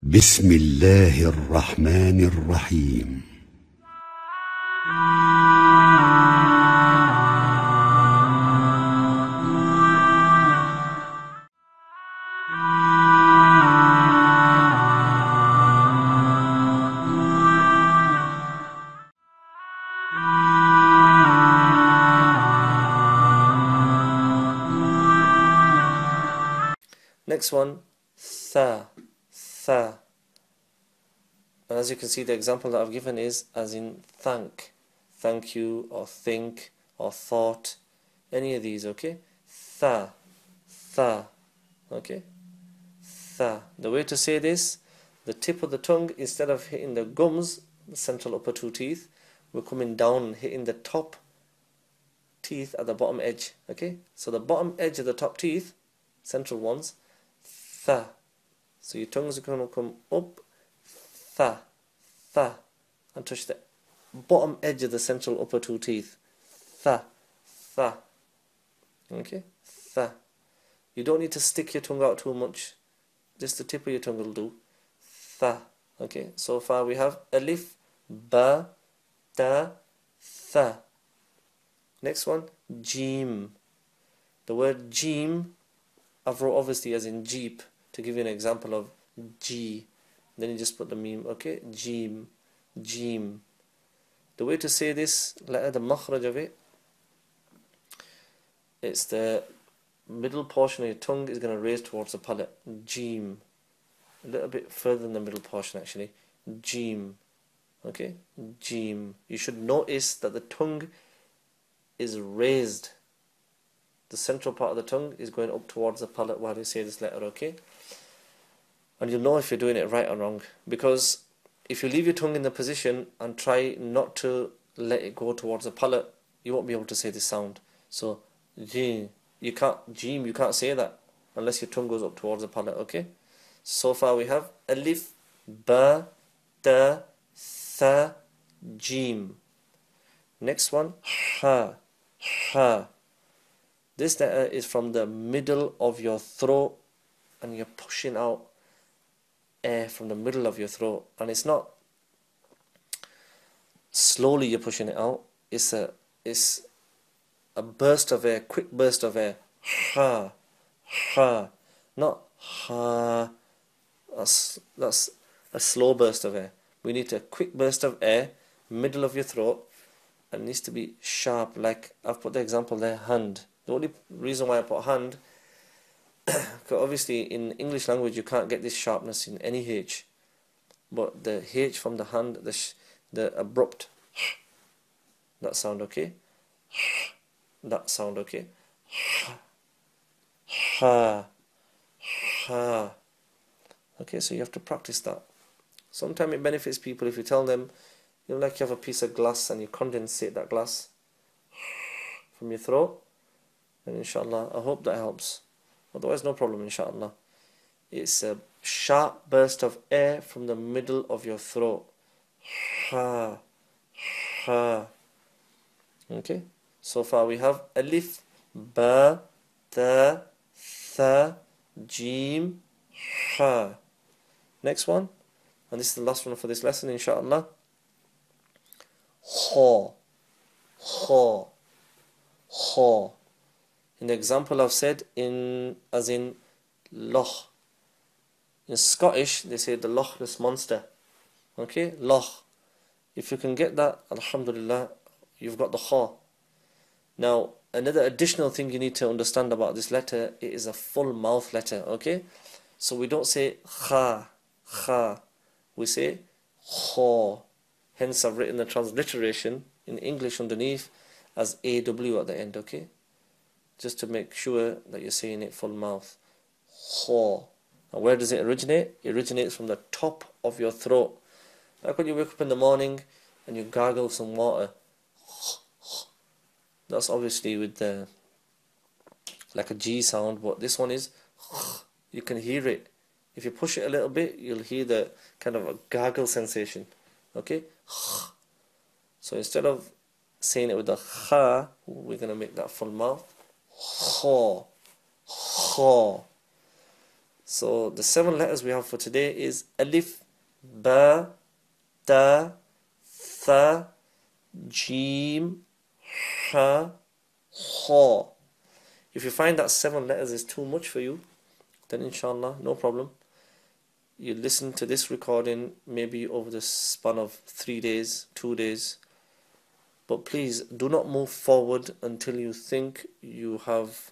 بسم الله الرحمن الرحيم. Next one, tha. And as you can see, the example that I've given is as in thank you, or think, or thought, any of these, okay? Tha, okay? Tha. The way to say this, the tip of the tongue, instead of hitting the gums, the central upper two teeth, we're coming down and hitting the top teeth at the bottom edge, okay? So the bottom edge of the top teeth, central ones, tha. So your tongues are going to come up, tha, and touch the bottom edge of the central upper two teeth. Tha. Okay? Tha. You don't need to stick your tongue out too much. Just the tip of your tongue will do. Tha. Okay? So far we have alif, ba, ta, tha. Next one, jeem. The word jeem, I've wrote obviously as in jeep, to give you an example of G. Then you just put the meme, okay? Jeem. The way to say this letter, the makhraj of it, it's the middle portion of your tongue is going to raise towards the palate. Jeem. A little bit further than the middle portion actually. Jeem. Okay? Jeem. You should notice that the tongue is raised. The central part of the tongue is going up towards the palate while you say this letter, okay? And you'll know if you're doing it right or wrong. Because if you leave your tongue in the position and try not to let it go towards the palate, you won't be able to say this sound. So, jeem, you can't say that unless your tongue goes up towards the palate, okay? So far we have alif, ba, ta, tha, jeem. Next one, ha. This letter is from the middle of your throat, and you're pushing out air from the middle of your throat, and it's not slowly you're pushing it out, it's a burst of air, quick burst of air. Ha, not ha. That's a slow burst of air. We need a quick burst of air, middle of your throat, and it needs to be sharp, like I've put the example there, hand. The only reason why I put hand, because obviously in English language you can't get this sharpness in any H, but the H from the hand, the abrupt, that sound, okay? That sound, okay? Ha. Okay, so you have to practice that. Sometimes it benefits people if you tell them, you know, like you have a piece of glass and you condensate that glass from your throat, and inshallah, I hope that helps. Otherwise, no problem, inshallah. It's a sharp burst of air from the middle of your throat. Ha. Okay? So far we have alif, ba, ta, tha, jeem, ha. Next one, and this is the last one for this lesson, inshallah. Ho. In the example I've said, as in loch. In Scottish, they say the Loch Ness Monster. Okay, loch. If you can get that, alhamdulillah, you've got the kha. Now, another additional thing you need to understand about this letter, it is a full mouth letter, okay? So we don't say kha. We say kha. Hence, I've written the transliteration in English underneath as AW at the end, okay? Just to make sure that you're saying it full mouth. Kha. And where does it originate? It originates from the top of your throat. Like when you wake up in the morning and you gargle some water. That's obviously with the like a G sound, but this one is you can hear it. If you push it a little bit, you'll hear the kind of a gargle sensation. Okay? So instead of saying it with the kha, we're going to make that full mouth. Kha. So the 7 letters we have for today is Alif, Ba, Ta, Tha, Jim, Ha, Ha. If you find that 7 letters is too much for you, then inshallah, no problem. You listen to this recording maybe over the span of 3 days, 2 days. But please do not move forward until you think you have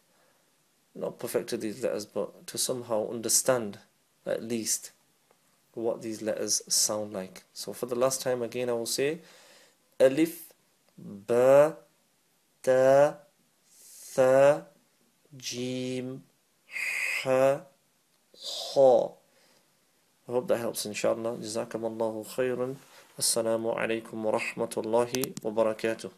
not perfected these letters, but to somehow understand at least what these letters sound like. So for the last time again, I will say Alif, Ba, Ta, Tha, Jim, Ha, Ha. I hope that helps, inshallah. Jazakallahu khayran. Assalamu alaikum wa rahmatullahi wa barakatuh.